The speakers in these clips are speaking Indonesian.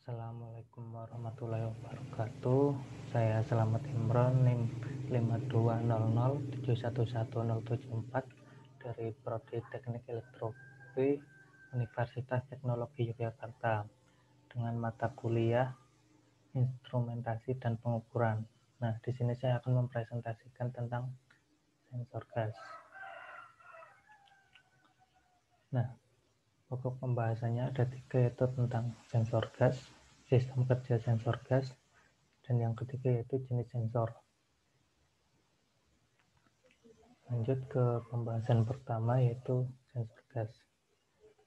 Assalamualaikum warahmatullahi wabarakatuh. Saya Selamat Imron, NIM 5200711074 dari Prodi Teknik Elektrobi Universitas Teknologi Yogyakarta dengan mata kuliah Instrumentasi dan Pengukuran. Nah, di sini saya akan mempresentasikan tentang sensor gas. Nah, pokok pembahasannya ada 3, yaitu tentang sensor gas, sistem kerja sensor gas, dan yang ketiga yaitu jenis sensor. Lanjut ke pembahasan pertama, yaitu sensor gas.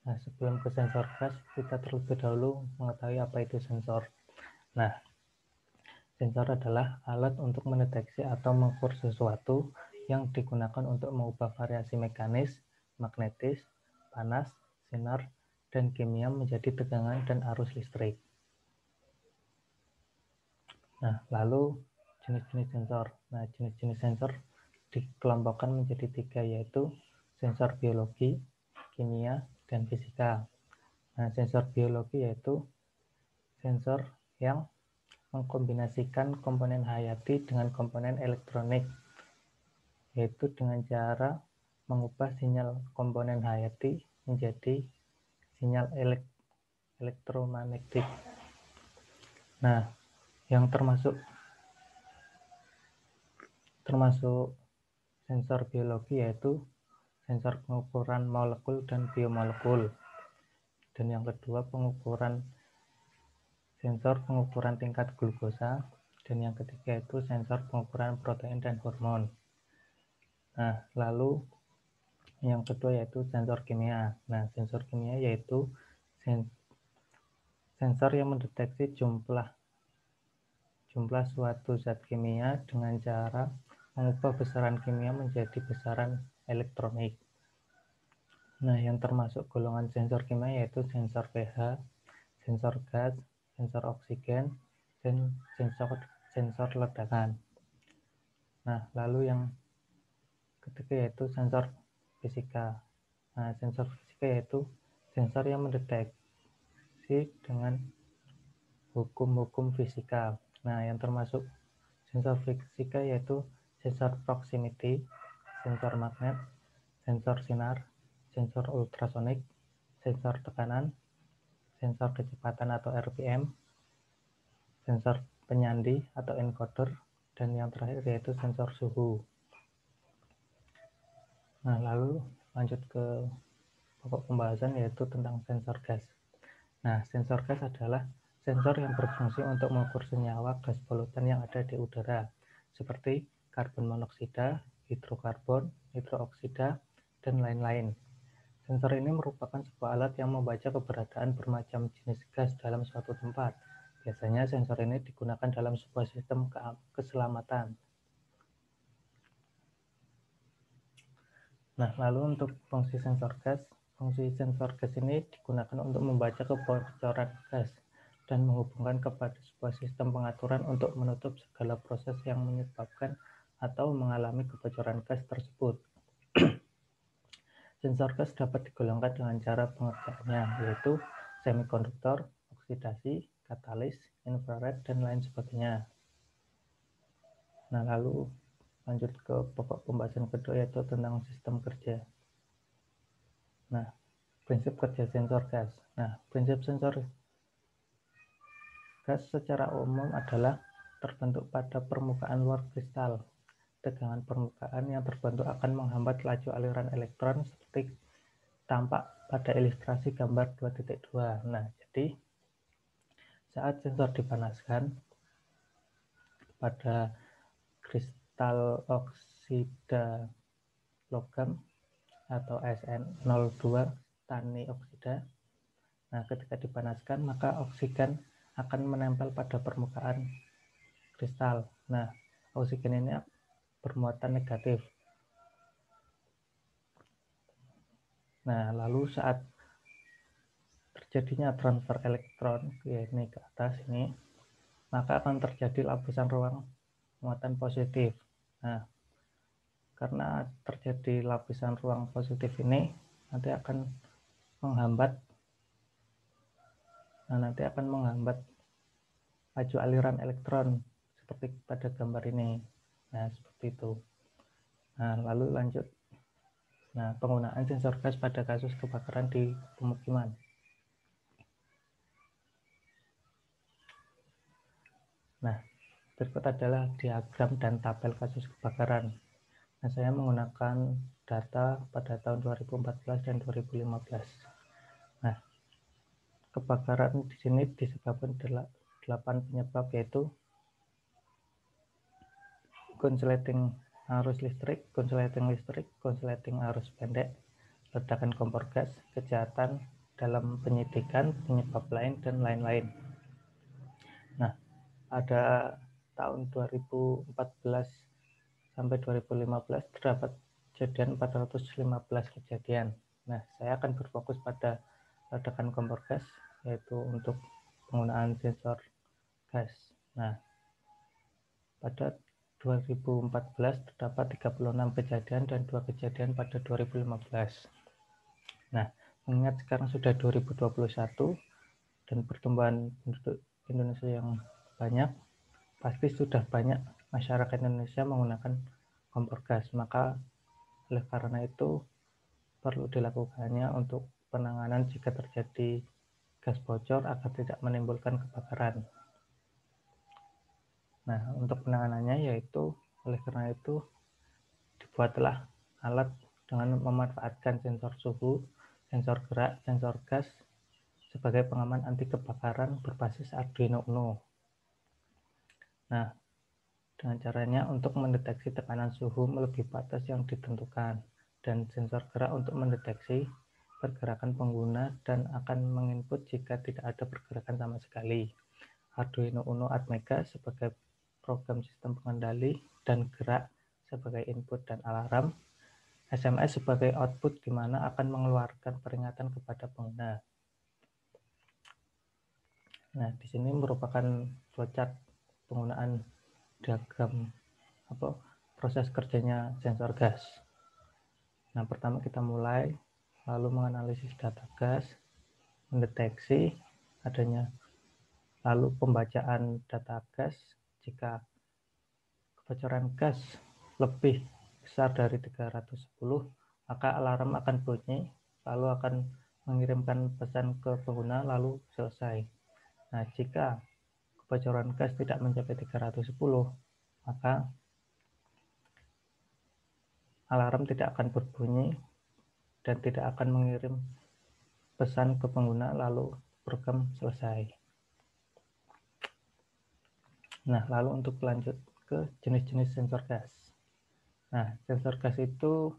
Nah, sebelum ke sensor gas, kita terlebih dahulu mengetahui apa itu sensor. Nah, sensor adalah alat untuk mendeteksi atau mengukur sesuatu yang digunakan untuk mengubah variasi mekanis, magnetis, panas, sinar, dan kimia menjadi tegangan dan arus listrik. Nah, lalu jenis-jenis sensor. Nah, jenis-jenis sensor dikelompokkan menjadi 3, yaitu sensor biologi, kimia, dan fisika. Nah, sensor biologi yaitu sensor yang mengkombinasikan komponen hayati dengan komponen elektronik, yaitu dengan cara mengubah sinyal komponen hayati menjadi sinyal elektromagnetik. Nah, yang termasuk sensor biologi yaitu sensor pengukuran molekul dan biomolekul. Dan yang kedua sensor pengukuran tingkat glukosa, dan yang ketiga itu sensor pengukuran protein dan hormon. Nah, lalu yang kedua yaitu sensor kimia. Nah, sensor kimia yaitu sensor yang mendeteksi jumlah suatu zat kimia dengan cara mengubah besaran kimia menjadi besaran elektronik. Nah, yang termasuk golongan sensor kimia yaitu sensor pH, sensor gas, sensor oksigen, dan sensor ledakan. Nah, lalu yang ketiga yaitu sensor fisika. Nah, sensor fisika yaitu sensor yang mendeteksi dengan hukum-hukum fisika. Nah, yang termasuk sensor fisika yaitu sensor proximity, sensor magnet, sensor sinar, sensor ultrasonik, sensor tekanan, sensor kecepatan atau RPM, sensor penyandi atau encoder, dan yang terakhir yaitu sensor suhu. Nah, lalu lanjut ke pokok pembahasan yaitu tentang sensor gas. Nah, sensor gas adalah sensor yang berfungsi untuk mengukur senyawa gas polutan yang ada di udara, seperti karbon monoksida, hidrokarbon, hidroksida, dan lain-lain. Sensor ini merupakan sebuah alat yang membaca keberadaan bermacam jenis gas dalam suatu tempat. Biasanya sensor ini digunakan dalam sebuah sistem keselamatan. Nah, lalu untuk fungsi sensor gas ini digunakan untuk membaca kebocoran gas dan menghubungkan kepada sebuah sistem pengaturan untuk menutup segala proses yang menyebabkan atau mengalami kebocoran gas tersebut. Sensor gas dapat digolongkan dengan cara pengerjaannya, yaitu semikonduktor, oksidasi, katalis, infrared, dan lain sebagainya. Nah, lalu lanjut ke pokok pembahasan kedua, yaitu tentang sistem kerja. Nah, prinsip kerja sensor gas. Nah, prinsip sensor gas secara umum adalah terbentuk pada permukaan luar kristal. Tegangan permukaan yang terbentuk akan menghambat laju aliran elektron seperti tampak pada ilustrasi gambar 2.2. Nah, jadi saat sensor dipanaskan pada kristal oksida logam atau SN02 tani oksida. Nah, ketika dipanaskan maka oksigen akan menempel pada permukaan kristal. Nah, oksigen ini bermuatan negatif. Nah, lalu saat terjadinya transfer elektron ini ke atas ini, maka akan terjadi lapisan ruang muatan positif. Nah, karena terjadi lapisan ruang positif ini nanti akan menghambat Nah, nanti akan menghambat laju aliran elektron seperti pada gambar ini. Nah, seperti itu. Nah, lalu lanjut. Nah, penggunaan sensor gas pada kasus kebakaran di pemukiman. Nah, berikut adalah diagram dan tabel kasus kebakaran. Nah, saya menggunakan data pada tahun 2014 dan 2015. Nah, kebakaran di sini disebabkan 8 penyebab, yaitu konsleting arus listrik, konsleting arus pendek, ledakan kompor gas, kejahatan dalam penyidikan, penyebab lain, dan lain-lain. Nah, pada tahun 2014 sampai 2015 terdapat kejadian 415 kejadian. Nah, saya akan berfokus pada ledakan kompor gas, yaitu untuk penggunaan sensor gas. Nah, pada 2014 terdapat 36 kejadian dan 2 kejadian pada 2015. Nah, mengingat sekarang sudah 2021 dan pertumbuhan penduduk Indonesia yang banyak, pasti sudah banyak masyarakat Indonesia menggunakan kompor gas. Maka oleh karena itu perlu dilakukannya untuk penanganan jika terjadi gas bocor agar tidak menimbulkan kebakaran. Nah, untuk penanganannya yaitu oleh karena itu dibuatlah alat dengan memanfaatkan sensor suhu, sensor gerak, sensor gas sebagai pengaman anti kebakaran berbasis Arduino Uno. Nah, dengan caranya untuk mendeteksi tekanan suhu melebihi batas yang ditentukan, dan sensor gerak untuk mendeteksi pergerakan pengguna dan akan menginput jika tidak ada pergerakan sama sekali. Arduino Uno Atmega sebagai program sistem pengendali dan gerak sebagai input dan alarm, SMS sebagai output di mana akan mengeluarkan peringatan kepada pengguna. Nah, di sini merupakan flowchart penggunaan diagram proses kerjanya sensor gas. Nah, pertama kita mulai lalu menganalisis data gas, mendeteksi adanya, lalu pembacaan data gas. Jika kebocoran gas lebih besar dari 310, maka alarm akan bunyi, lalu akan mengirimkan pesan ke pengguna, lalu selesai. Nah, jika kebocoran gas tidak mencapai 310, maka alarm tidak akan berbunyi dan tidak akan mengirim pesan ke pengguna, lalu program selesai. Nah, lalu untuk lanjut ke jenis-jenis sensor gas. Nah, sensor gas itu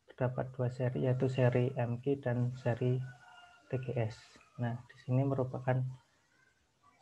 terdapat 2 seri, yaitu seri MQ dan seri TGS. Nah, di sini merupakan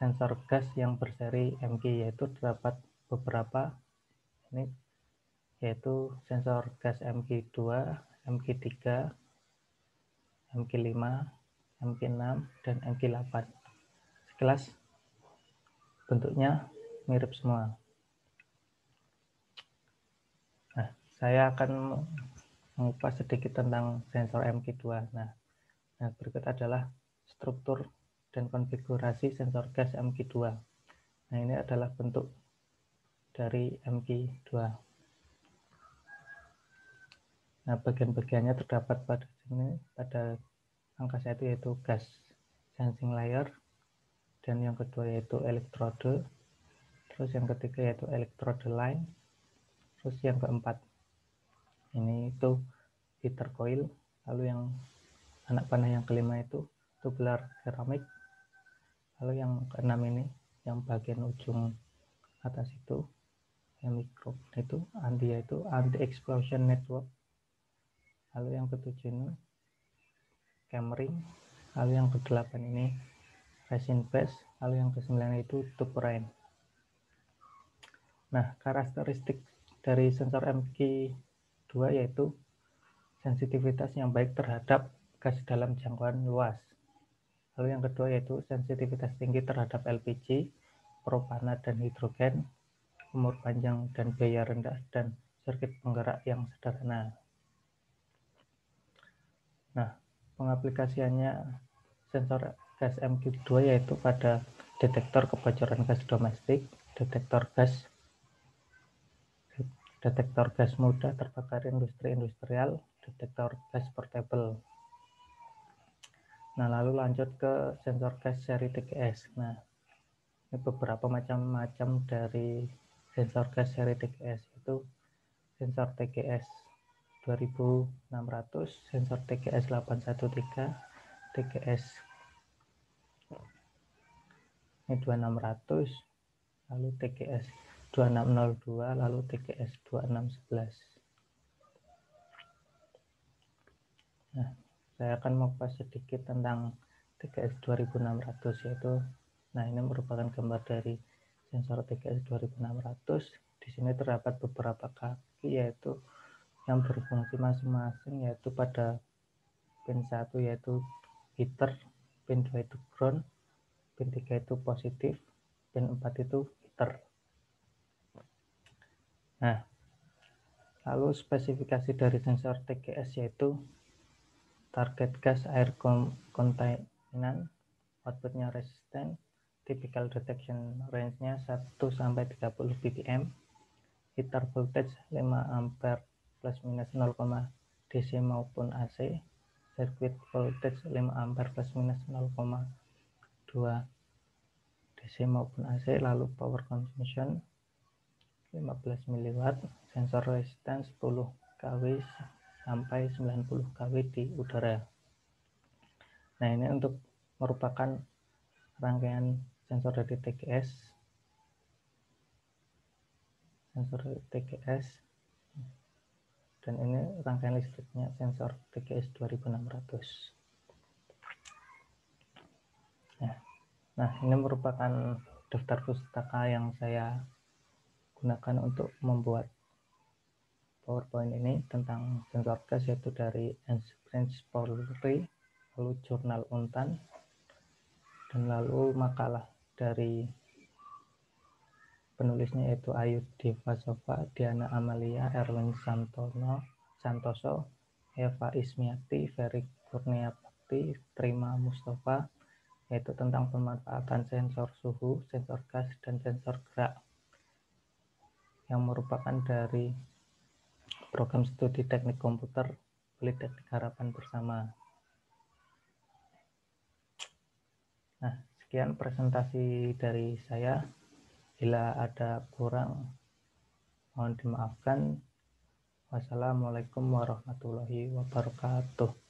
sensor gas yang berseri MQ, yaitu terdapat beberapa ini, yaitu sensor gas MQ2, MQ3, MQ5, MQ6, dan MQ8. Sekilas bentuknya mirip semua. Nah, saya akan mengupas sedikit tentang sensor MQ2. Nah, berikut adalah struktur dan konfigurasi sensor gas MQ2. Nah, ini adalah bentuk dari MQ2. Nah, bagian-bagiannya terdapat pada sini, pada angka 1 yaitu gas sensing layer, dan yang kedua yaitu elektrode, terus yang ketiga yaitu elektrode line, terus yang keempat ini itu heater coil, lalu yang anak panah yang kelima itu tubular keramik, lalu yang keenam ini yang bagian ujung atas itu yang mikro itu anti explosion network, lalu yang ketujuh ini camering, lalu yang kedelapan ini resin base, lalu yang kesembilan itu tube rain. Nah, karakteristik dari sensor MQ2 yaitu sensitivitas yang baik terhadap gas dalam jangkauan luas. Lalu yang kedua yaitu sensitivitas tinggi terhadap LPG, propana dan hidrogen, umur panjang dan biaya rendah, dan sirkuit penggerak yang sederhana. Nah, pengaplikasiannya sensor gas MQ2 yaitu pada detektor kebocoran gas domestik, detektor gas mudah terbakar industri industrial, detektor gas portable. Nah, lalu lanjut ke sensor gas seri TGS. Nah, ini beberapa macam-macam dari sensor gas seri TGS, yaitu sensor TGS 2600, sensor TGS 813, TGS ini 2600, lalu TGS 2602, lalu TGS 2611. Nah, saya akan mengupas sedikit tentang TGS 2600, yaitu, nah ini merupakan gambar dari sensor TGS 2600. Di sini terdapat beberapa kaki, yaitu yang berfungsi masing-masing, yaitu pada pin 1 yaitu heater, pin 2 itu ground, pin 3 itu positif, pin 4 itu heater. Nah, lalu spesifikasi dari sensor TGS yaitu target gas air containment, outputnya resisten, typical detection range-nya 1-30 ppm, heater voltage 5 ampere plus minus 0, DC maupun AC, circuit voltage 5 ampere plus minus 0,2 DC maupun AC, lalu power consumption 15 mW, sensor resistance 10 kW sampai 90 kW di udara. Nah, ini untuk merupakan rangkaian sensor dari TGS. Dan ini rangkaian listriknya sensor TGS 2600. Nah, ini merupakan daftar pustaka yang saya gunakan untuk membuat PowerPoint ini tentang sensor gas, yaitu dari Branch Polri, lalu jurnal Untan, dan lalu makalah dari penulisnya yaitu Ayu Devasova, Diana Amalia, Erwin Santoso, Eva Ismiati, Ferry Kurnia Bakti, Trima Mustafa, yaitu tentang pemanfaatan sensor suhu, sensor gas, dan sensor gerak yang merupakan dari program studi teknik komputer Politeknik Harapan Bersama. Nah, sekian presentasi dari saya. Bila ada kurang, mohon dimaafkan. Wassalamualaikum warahmatullahi wabarakatuh.